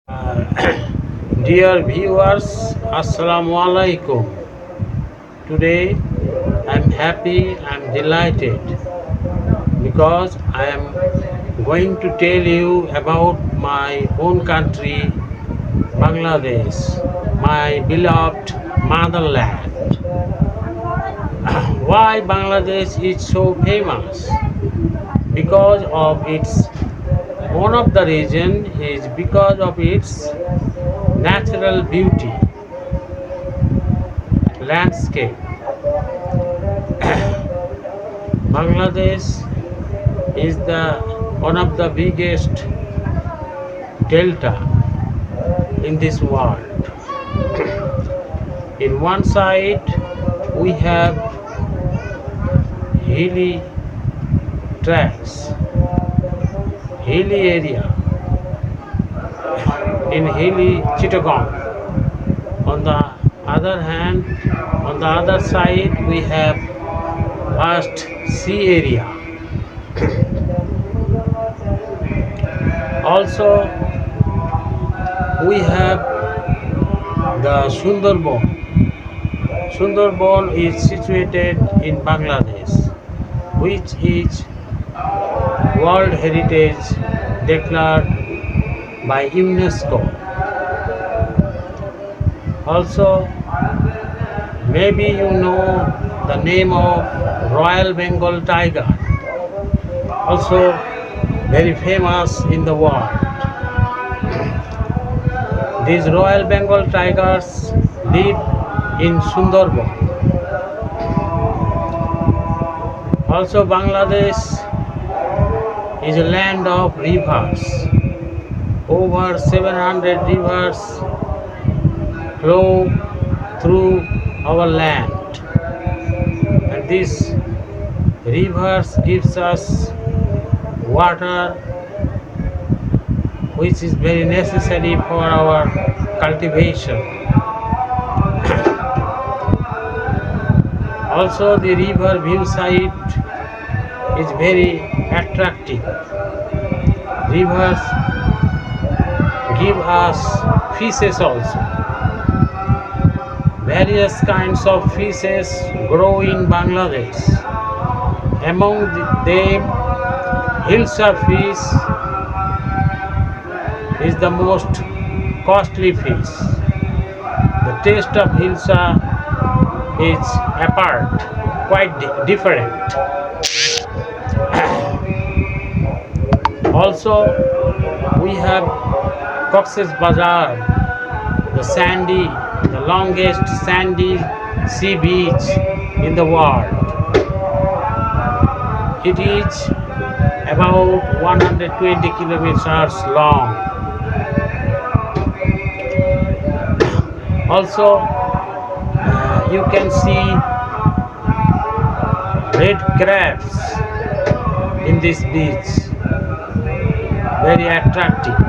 Dear viewers, Assalamu alaikum. Today I'm happy, I'm delighted because I am going to tell you about my own country, Bangladesh, my beloved motherland. Why Bangladesh is so famous? Because of its one of the reason is because of its natural beauty, landscape. Bangladesh is the one of the biggest delta in this world. In one side we have hilly tracts, hilly area in hilly Chittagong. On the other hand, on the other side we have vast sea area. Also we have the Sundarban. Sundarban is situated in Bangladesh, which is World Heritage declared by UNESCO. Also, maybe you know the name of Royal Bengal tiger, also very famous in the world. These Royal Bengal tigers live in Sundarban. Also, Bangladesh is a land of rivers. Over 700 rivers flow through our land, and these rivers gives us water which is very necessary for our cultivation. Also the river view site is very attractive. Rivers give us fishes also. Various kinds of fishes grow in Bangladesh. Among them, Hilsa fish is the most costly fish. The taste of Hilsa is apart, quite different. Also, we have Cox's Bazar, the longest sandy sea beach in the world. It is about 120 kilometers long. Also, you can see red crabs in this beach, very attractive.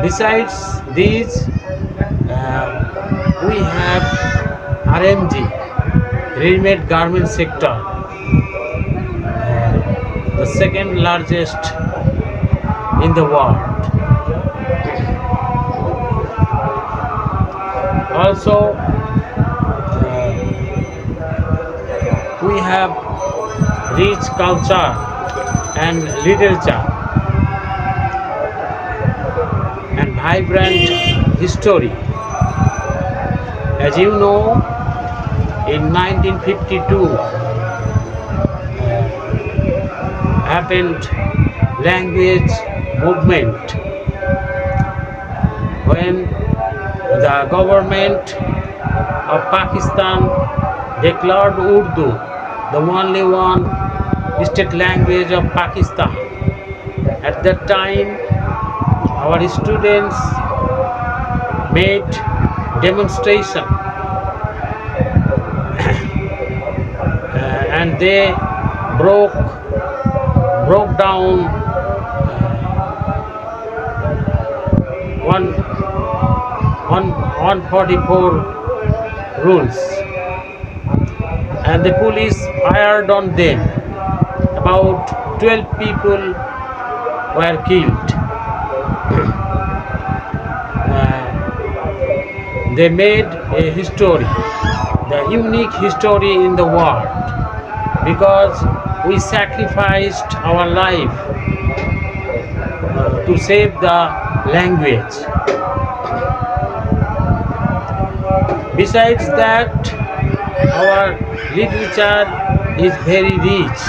Besides these, we have RMG, ready-made garment sector, the second largest in the world. Also, we have rich culture and literature and vibrant history. As you know, in 1952 happened language movement when the government of Pakistan declared Urdu the only one state language of Pakistan. At that time, our students made demonstration and they broke down one 144 rules, and the police fired on them. About 12 people were killed. They made a history, the unique history in the world, because we sacrificed our life to save the language. Besides that, our literature is very rich.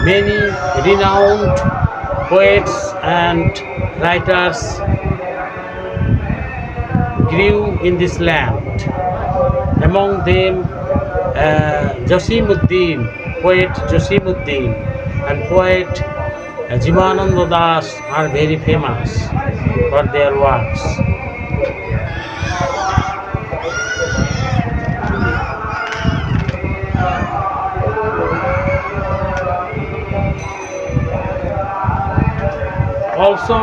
Many renowned poets and writers grew in this land. Among them, Jasimuddin, poet Jasimuddin, and poet Jivananda Das are very famous for their works. Also,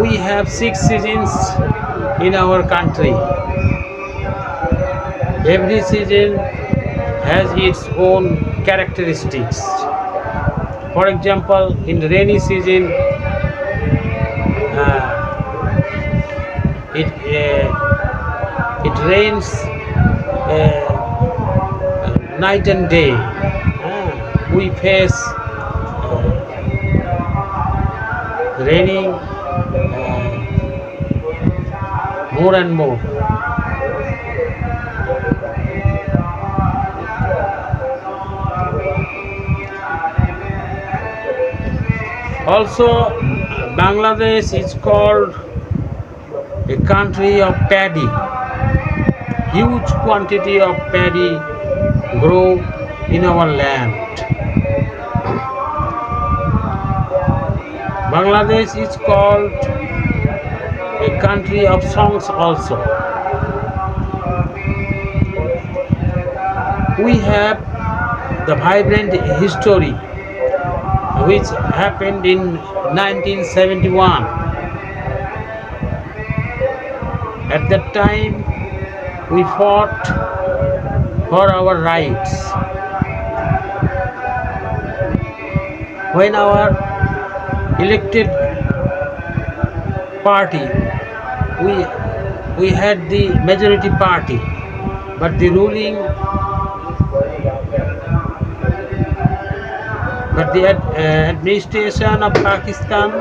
we have 6 seasons in our country. Every season has its own characteristics. For example, in rainy season, it rains night and day. We face raining more and more. Also, Bangladesh is called a country of paddy. Huge quantity of paddy grow in our land. Bangladesh is called a country of songs also. We have the vibrant history which happened in 1971. At that time, we fought for our rights. When our elected party, we had the majority party, but the ruling, but the administration of Pakistan,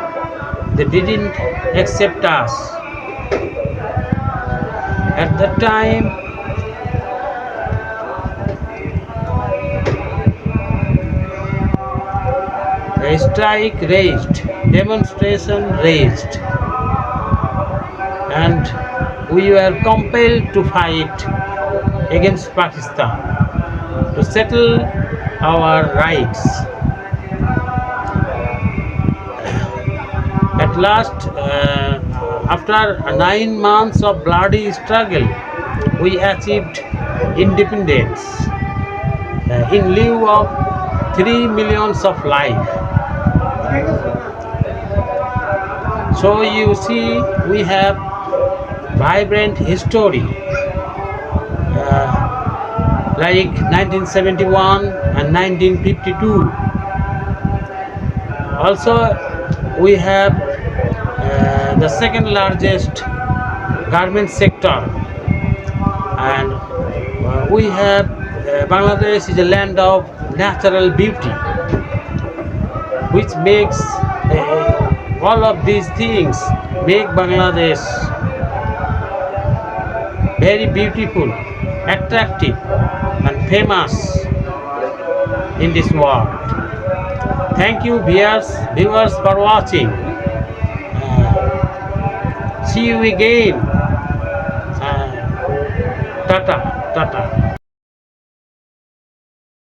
they didn't accept us. At that time, a strike raised, demonstration raised, and we were compelled to fight against Pakistan to settle our rights. At last, after 9 months of bloody struggle, we achieved independence in lieu of 3 millions of lives. So you see, we have vibrant history like 1971 and 1952. Also, we have the second largest garment sector, and we have Bangladesh is a land of natural beauty, which makes all of these things make Bangladesh very beautiful, attractive, and famous in this world. Thank you, viewers for watching. See you again. Tata.